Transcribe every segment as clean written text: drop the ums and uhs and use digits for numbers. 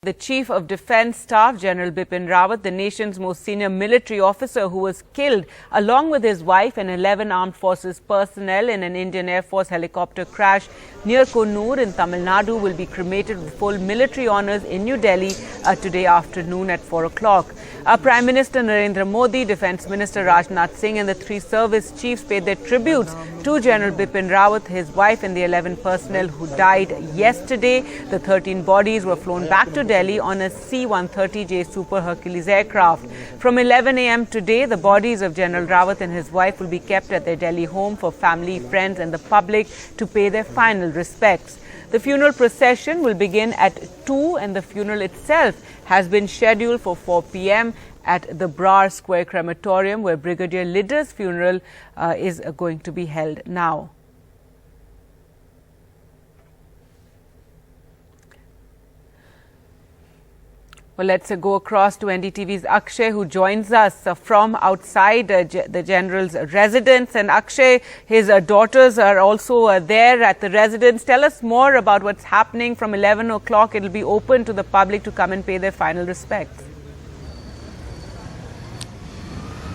The Chief of Defence Staff, General Bipin Rawat, the nation's most senior military officer who was killed along with his wife and 11 armed forces personnel in an Indian Air Force helicopter crash near Kannur in Tamil Nadu, will be cremated with full military honours in New Delhi today afternoon at 4 o'clock. Prime Minister Narendra Modi, Defence Minister Rajnath Singh and the three service chiefs paid their tributes to General Bipin Rawat, his wife and the 11 personnel who died yesterday. The 13 bodies were flown back to Delhi on a C-130J Super Hercules aircraft. From 11 a.m. today, the bodies of General Rawat and his wife will be kept at their Delhi home for family, friends and the public to pay their final respects. The funeral procession will begin at 2 and the funeral itself has been scheduled for 4 p.m. at the Brar Square crematorium, where Brigadier Lidder's funeral is going to be held now. Well, let's go across to NDTV's Akshay, who joins us from outside the General's residence. And Akshay, his daughters are also there at the residence. Tell us more about what's happening. From 11 o'clock, it will be open to the public to come and pay their final respects.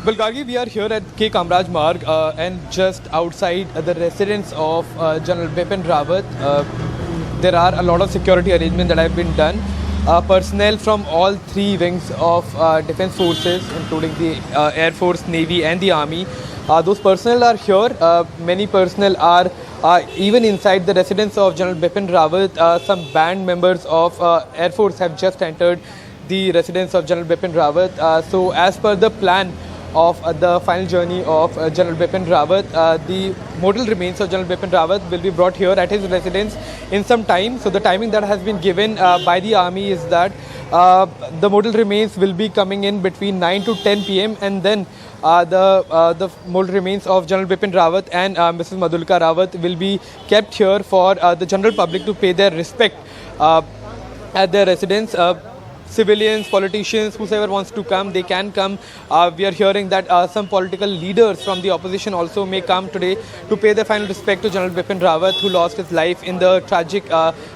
Well, Gargi, we are here at K. Kamraj Marg and just outside the residence of General Bipin Rawat. There are a lot of security arrangements that have been done. Personnel from all three wings of defense forces, including the Air Force, Navy and the Army. Those personnel are here. Many personnel are even inside the residence of General Bipin Rawat. Some band members of Air Force have just entered the residence of General Bipin Rawat. So as per the plan of the final journey of General Bipin Rawat, the mortal remains of General Bipin Rawat will be brought here at his residence in some time. So the timing that has been given by the army is that the mortal remains will be coming in between 9 to 10 p.m. and then the mortal remains of General Bipin Rawat and Mrs. Madhulika Rawat will be kept here for the general public to pay their respect at their residence. Civilians, politicians, whoever wants to come, they can come. We are hearing that some political leaders from the opposition also may come today to pay their final respect to General Bipin Rawat, who lost his life in the tragic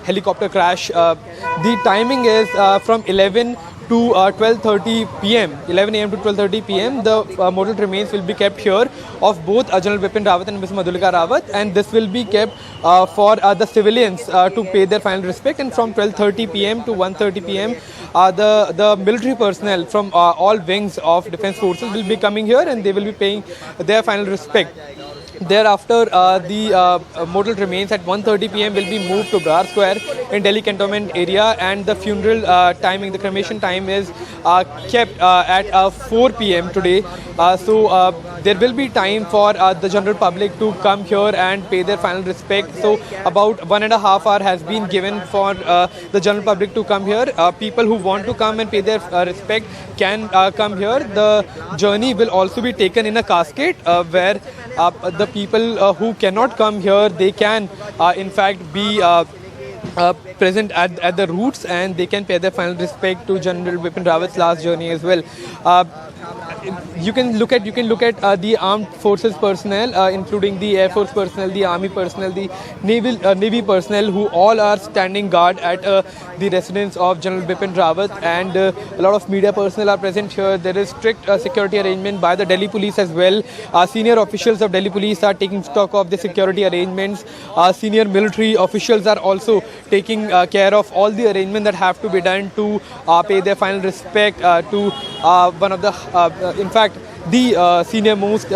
helicopter crash. The timing is from 11 to 12:30 p.m. 11 a.m. to 12:30 p.m. The mortal remains will be kept here of both General Bipin Rawat and Ms. Madhulika Rawat, and this will be kept for the civilians to pay their final respect. And from 12:30 p.m. to 1:30 p.m. The military personnel from all wings of defense forces will be coming here and they will be paying their final respect. Thereafter, the mortal remains at 1:30 p.m. will be moved to Brar Square in Delhi Cantonment area, and the funeral timing, the cremation time is kept at 4 p.m. today. So there will be time for the general public to come here and pay their final respect. So about 1.5 hours has been given for the general public to come here. People who want to come and pay their respect can come here. The journey will also be taken in a cascade where the people who cannot come here, they can in fact be present at the routes, and they can pay their final respect to General Bipin Rawat's last journey as well. You can look at the armed forces personnel, including the Air Force personnel, the Army personnel, the Navy personnel, who all are standing guard at the residence of General Bipin Rawat, and a lot of media personnel are present here. There is strict security arrangement by the Delhi Police as well. Senior officials of Delhi Police are taking stock of the security arrangements. Senior military officials are also taking care of all the arrangements that have to be done to pay their final respect to one of the in fact, the senior most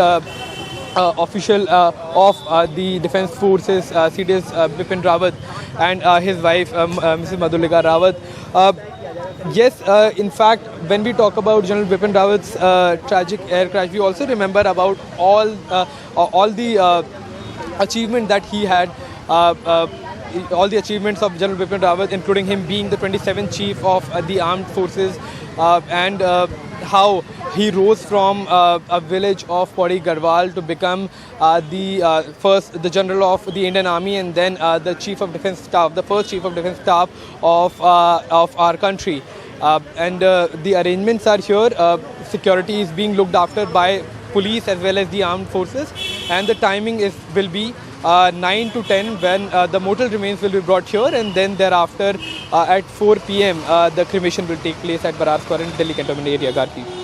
official of the defense forces, CDS Bipin Rawat, and his wife, Mrs. Madhulika Rawat. Yes, in fact, when we talk about General Bipin Rawat's tragic air crash, we also remember about all the achievement that he had. All the achievements of General Bipin Rawat, including him being the 27th chief of the armed forces, and how he rose from a village of Pauri Garhwal to become the general of the Indian Army, and then the chief of defense staff, the first chief of defense staff of our country. And the arrangements are here. Security is being looked after by police as well as the armed forces, and the timing will be 9 to 10 when the mortal remains will be brought here, and then thereafter at 4 p.m. The cremation will take place at Brar Square in Delhi Cantonment area, Garki.